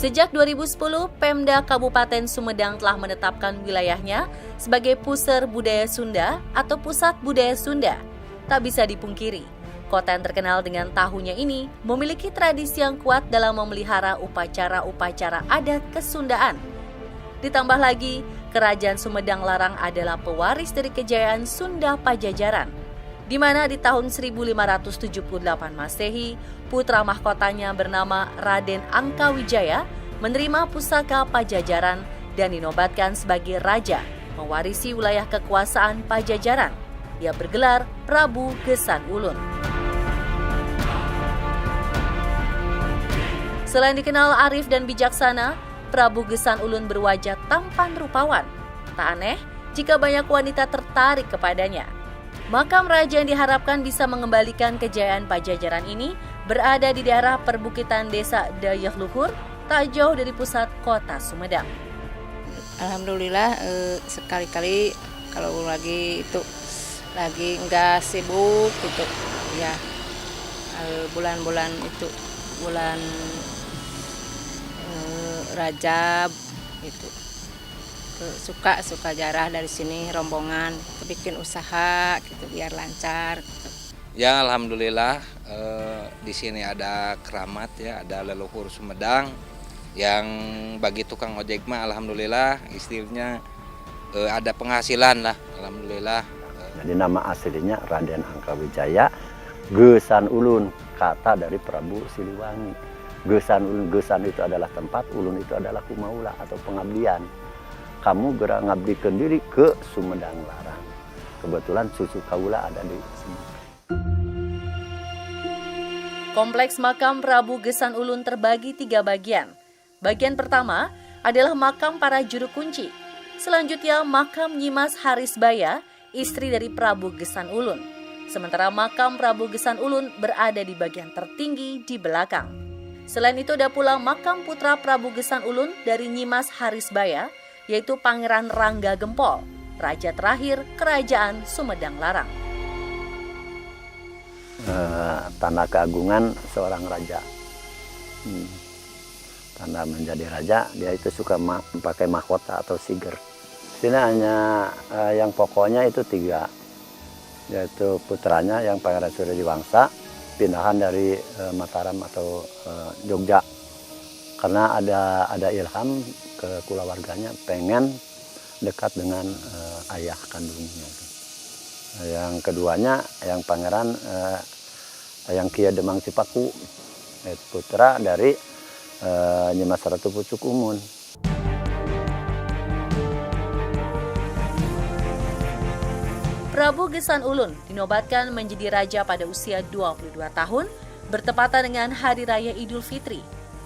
Sejak 2010, Pemda Kabupaten Sumedang telah menetapkan wilayahnya sebagai Pusar Budaya Sunda atau Pusat Budaya Sunda. Tak bisa dipungkiri, kota yang terkenal dengan tahunya ini memiliki tradisi yang kuat dalam memelihara upacara-upacara adat kesundaan. Ditambah lagi, Kerajaan Sumedang Larang adalah pewaris dari kejayaan Sunda Pajajaran, di mana di tahun 1578 Masehi, putra mahkotanya bernama Raden Angkawijaya menerima pusaka Pajajaran dan dinobatkan sebagai raja, mewarisi wilayah kekuasaan Pajajaran. Ia bergelar Prabu Gesan Ulun. Selain dikenal arif dan bijaksana, Prabu Gesan Ulun berwajah tampan rupawan. Tak aneh jika banyak wanita tertarik kepadanya. Makam raja yang diharapkan bisa mengembalikan kejayaan Pajajaran ini berada di daerah perbukitan desa Dayak Luhur, tak jauh dari pusat kota Sumedang. Alhamdulillah sekali-kali kalau lagi enggak sibuk gitu ya, bulan-bulan itu bulan Rajab itu suka jarah dari sini rombongan bikin usaha gitu biar lancar gitu. Ya alhamdulillah di sini ada keramat ya, ada leluhur Sumedang yang bagi tukang ojek mah alhamdulillah istilahnya ada penghasilan lah alhamdulillah. Jadi nama aslinya Raden Angkawijaya Gesan Ulun, kata dari Prabu Siliwangi. Gesan Ulun, Gesan itu adalah tempat, Ulun itu adalah kumaula atau pengabdian. Kamu gerak ngabdikan diri ke Sumedang Larang. Kebetulan cucu kaula ada di sini. Kompleks makam Prabu Gesan Ulun terbagi 3 bagian. Bagian pertama adalah makam para juru kunci. Selanjutnya makam Nyimas Harisbaya, istri dari Prabu Gesan Ulun. Sementara makam Prabu Gesan Ulun berada di bagian tertinggi di belakang. Selain itu ada pula makam putra Prabu Gesan Ulun dari Nyimas Harisbaya, yaitu Pangeran Rangga Gempol, raja terakhir Kerajaan Sumedang Larang. Tanda keagungan seorang raja. Tanda menjadi raja, dia itu suka pakai mahkota atau siger. Sini hanya yang pokoknya itu 3, yaitu putranya yang Pangeran Suryajiwangsa, pindahan dari Mataram atau Jogja. Karena ada ilham ke kulawarganya pengen dekat dengan ayah kandungnya. Yang keduanya yang Pangeran yang Kia Demang Cipaku, putra dari Nyimas Ratu Pucuk Umun. Prabu Gesan Ulun dinobatkan menjadi raja pada usia 22 tahun, bertepatan dengan Hari Raya Idul Fitri.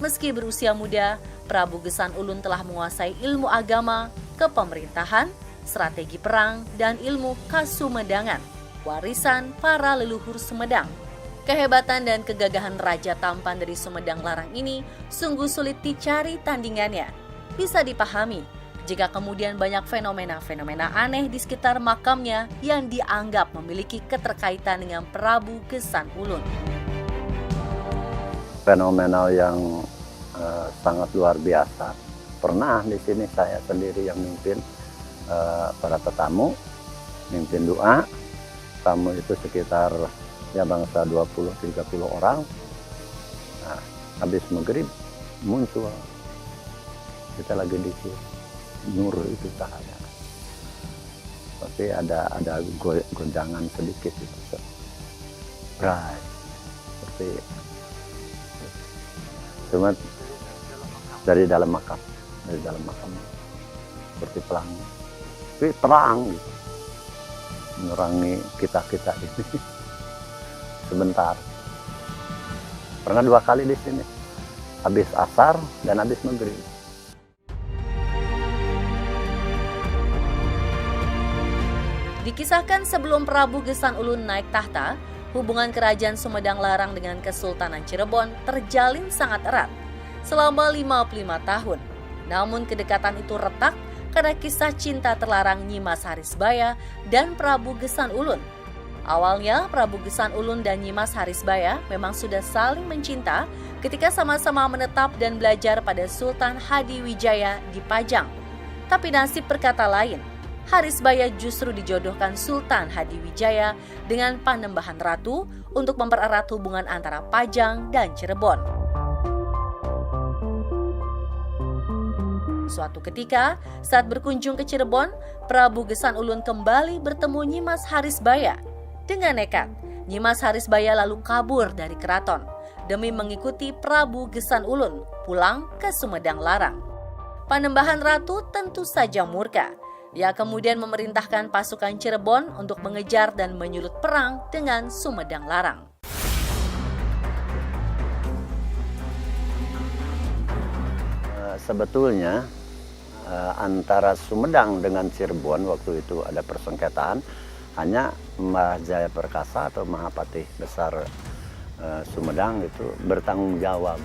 Meski berusia muda, Prabu Gesan Ulun telah menguasai ilmu agama, kepemerintahan, strategi perang, dan ilmu kasumedangan, warisan para leluhur Sumedang. Kehebatan dan kegagahan Raja tampan dari Sumedang Larang ini sungguh sulit dicari tandingannya. Bisa dipahami jika kemudian banyak fenomena-fenomena aneh di sekitar makamnya yang dianggap memiliki keterkaitan dengan Prabu Gesan Ulun. Fenomenal yang sangat luar biasa. Pernah di sini saya sendiri yang mimpin para tetamu, mimpin doa. Tamu itu sekitar ya bangsa 20-30 orang. Nah, habis maghrib muncul. Kita lagi di nur itu cahaya. Tapi ada gonjangan sedikit itu. Right. Seperti cuma dari dalam makam seperti pelangi. Tapi terang gitu. Menerangi kita ini. Sebentar. Pernah 2 kali di sini. Habis asar dan habis maghrib. Dikisahkan sebelum Prabu Gesan Ulun naik tahta, hubungan Kerajaan Sumedang Larang dengan Kesultanan Cirebon terjalin sangat erat selama 55 tahun. Namun kedekatan itu retak karena kisah cinta terlarang Nyimas Harisbaya dan Prabu Gesan Ulun. Awalnya, Prabu Gesan Ulun dan Nyimas Harisbaya memang sudah saling mencinta ketika sama-sama menetap dan belajar pada Sultan Hadiwijaya di Pajang. Tapi nasib berkata lain, Harisbaya justru dijodohkan Sultan Hadiwijaya dengan Panembahan Ratu untuk mempererat hubungan antara Pajang dan Cirebon. Suatu ketika, saat berkunjung ke Cirebon, Prabu Gesan Ulun kembali bertemu Nyimas Harisbaya. Dengan nekat, Nyimas Harisbaya lalu kabur dari keraton demi mengikuti Prabu Gesan Ulun pulang ke Sumedang Larang. Panembahan Ratu tentu saja murka. Ia kemudian memerintahkan pasukan Cirebon untuk mengejar dan menyulut perang dengan Sumedang Larang. Sebetulnya antara Sumedang dengan Cirebon waktu itu ada persengketaan, hanya Mbah Jaya Perkasa atau Mahapatih Besar Sumedang itu bertanggung jawab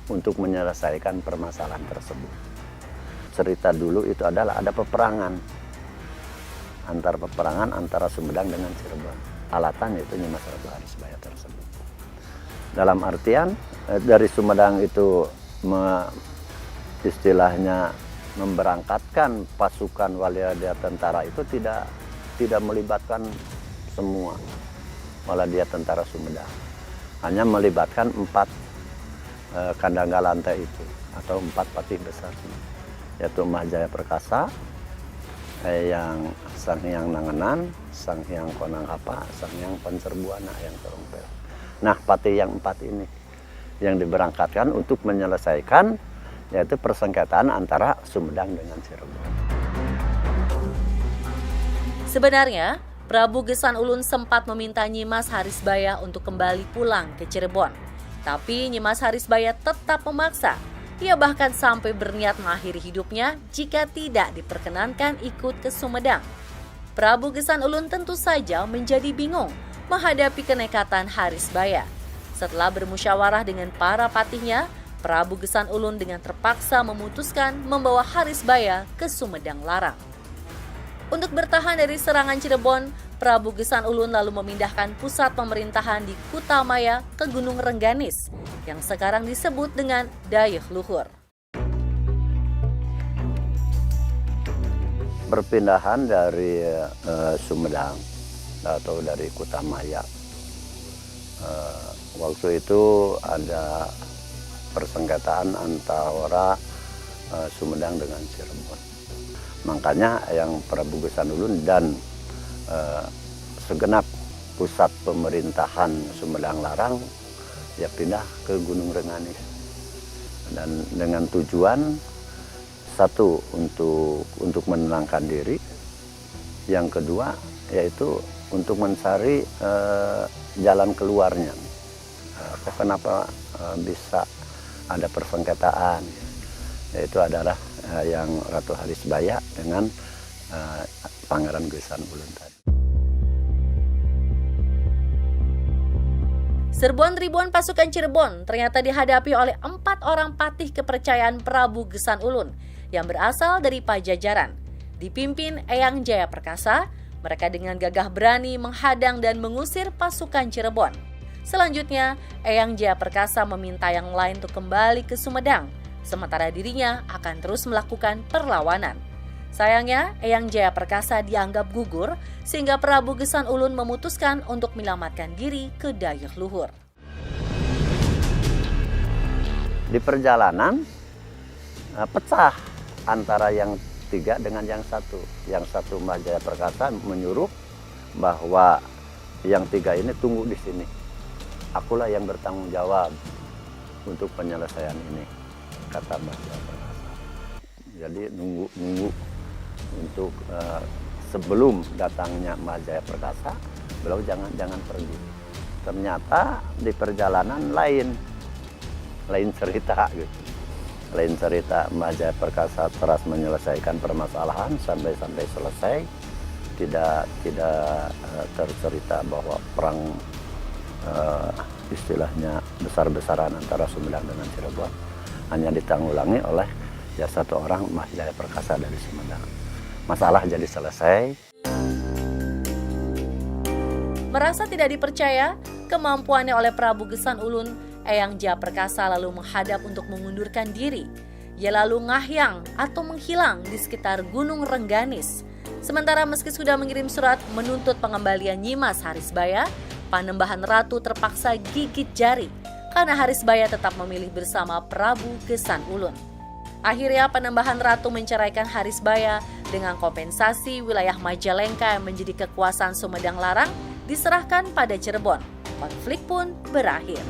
untuk menyelesaikan permasalahan tersebut. Cerita dulu itu adalah ada peperangan antara Sumedang dengan Cirebon. Alatan yaitu Nyimas Ratu Harisbaya tersebut. Dalam artian dari Sumedang itu istilahnya memberangkatkan pasukan walanda tentara itu tidak melibatkan semua walanda tentara Sumedang, hanya melibatkan 4 Kandanggalanta itu atau 4 patih besar, yaitu Mbah Jaya Perkasa, yang Sang Hyang Nangenan, Sang Hyang Konanghapa, Sang Hyang Pancerbuana yang Terompel. Nah, patih yang 4 ini yang diberangkatkan untuk menyelesaikan yaitu persengketaan antara Sumedang dengan Cirebon. Sebenarnya, Prabu Gesan Ulun sempat meminta Nyimas Harisbaya untuk kembali pulang ke Cirebon. Tapi Nyimas Harisbaya tetap memaksa. Ia bahkan sampai berniat mengakhiri hidupnya jika tidak diperkenankan ikut ke Sumedang. Prabu Gesan Ulun tentu saja menjadi bingung menghadapi kenekatan Harisbaya. Setelah bermusyawarah dengan para patihnya, Prabu Gesan Ulun dengan terpaksa memutuskan membawa Harisbaya ke Sumedang Larang. Untuk bertahan dari serangan Cirebon, Prabu Gesan Ulun lalu memindahkan pusat pemerintahan di Kutamaya ke Gunung Rengganis, yang sekarang disebut dengan Dayeuh Luhur. Perpindahan dari Sumedang atau dari Kutamaya, waktu itu ada persengketaan antara Sumedang dengan Cirebon. Makanya yang Prabu Gesan Ulun dan segenap pusat pemerintahan Sumedang Larang ya pindah ke Gunung Rengganis. Dan dengan tujuan satu untuk menenangkan diri, yang kedua yaitu untuk mencari jalan keluarnya. Kenapa bisa ada persengketaan, yaitu adalah yang Ratu Harisbaya dengan Pangeran Gesan Ulun tadi. Serbuan ribuan pasukan Cirebon ternyata dihadapi oleh 4 orang patih kepercayaan Prabu Gesan Ulun yang berasal dari Pajajaran. Dipimpin Eyang Jaya Perkasa, mereka dengan gagah berani menghadang dan mengusir pasukan Cirebon. Selanjutnya, Eyang Jaya Perkasa meminta yang lain untuk kembali ke Sumedang, sementara dirinya akan terus melakukan perlawanan. Sayangnya, Eyang Jaya Perkasa dianggap gugur, sehingga Prabu Gesan Ulun memutuskan untuk menyelamatkan diri ke Dayeuh Luhur. Di perjalanan, pecah antara yang 3 dengan yang 1. Yang 1 Mbah Jaya Perkasa menyuruh bahwa yang 3 ini tunggu di sini. Akulah yang bertanggung jawab untuk penyelesaian ini, kata Mbah Jaya Perkasa. Jadi nunggu untuk sebelum datangnya Mbah Jaya Perkasa, beliau jangan pergi. Ternyata di perjalanan lain cerita gitu. Lain cerita, Mbah Jaya Perkasa terus menyelesaikan permasalahan sampai selesai. Tidak tercerita bahwa perang istilahnya besar-besaran antara Sumedang dengan Cirebon hanya ditanggulangi oleh ya 1 orang Mbah Jaya Perkasa dari Sumedang. Masalah jadi selesai. Merasa tidak dipercaya kemampuannya oleh Prabu Gesan Ulun, Eyang Jayaperkasa lalu menghadap untuk mengundurkan diri. Ia lalu ngahyang atau menghilang di sekitar Gunung Rengganis. Sementara meski sudah mengirim surat menuntut pengembalian Nyimas Harisbaya, Panembahan Ratu terpaksa gigit jari karena Harisbaya tetap memilih bersama Prabu Gesan Ulun. Akhirnya Panembahan Ratu menceraikan Harisbaya dengan kompensasi wilayah Majalengka yang menjadi kekuasaan Sumedang Larang diserahkan pada Cirebon. Konflik pun berakhir.